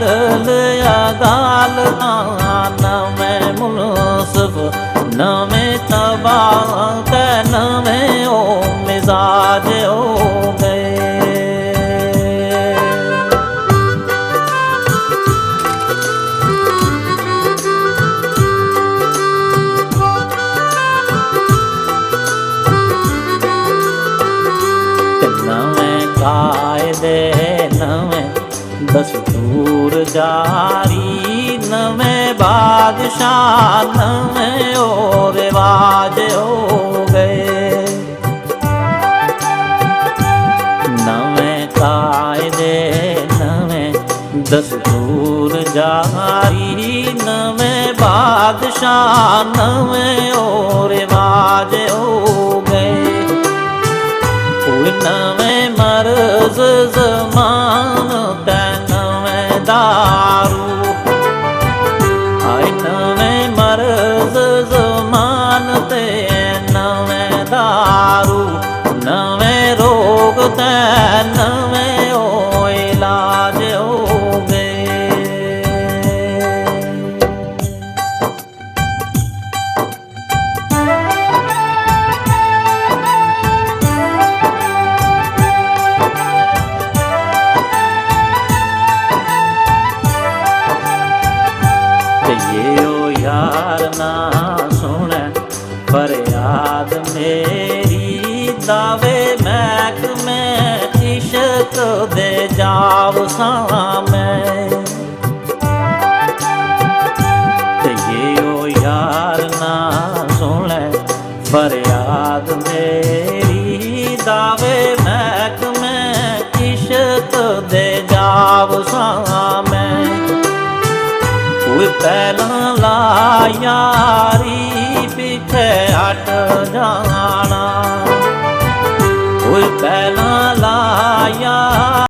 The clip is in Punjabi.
ਬਦਲ ਅਦਾਲਤਾਂ ਨਵੇਂ ਮੁਨਸਫ ਨਵੇਂ ਤਬਾਹ ਤੇ ਨਵੇਂ ਉਹ ਮਿਜ਼ਾਜ ਹੋ ਗਏ। ਨਵੇਂ ਕਾਇਦੇ ਨਵੇਂ ਦਸਤੂਰ ਜਾਰੀ ਨਵੇਂ ਬਾਦਸ਼ਾਹ ਨਵੇਂ ਉਹ ਰਿਵਾਜ ਹੋ ਗਏ। ਨਵੇਂ ਕਾਇਦੇ ਨਵੇਂ ਦਸਤੂਰ ਜਾਰੀ ਨਵੇਂ ਬਾਦਸ਼ਾਹ ਨਵੇਂ ਉਹ ਰਿਵਾਜ ਹੋ ਗਏ। ਨਵੇਂ ਮਰਜ਼ ਜ਼ਮਾਨ ਤੇ ਨਵੇਂ ਦਾਰੂ ਆਏ ਨਵੇਂ ਮਰਜ਼ ਜ਼ਮਾਨ ਤੇ ਨਵੇਂ ਦਾਰੂ ਨਵੇਂ ਰੋਗ ਤੇ ਨਵੇਂ ਉਹ ਇਲਾਜ ਹੋ ਗਏ। यार ना सुने फरियाद मेरी दावे महकमे इश्क दे जाव सामें यार ना सुने फरियाद मेरी दावे महकमे इश्क दे जाव सामें पहला ला यारी पीछे हट जाना पहला ला यारी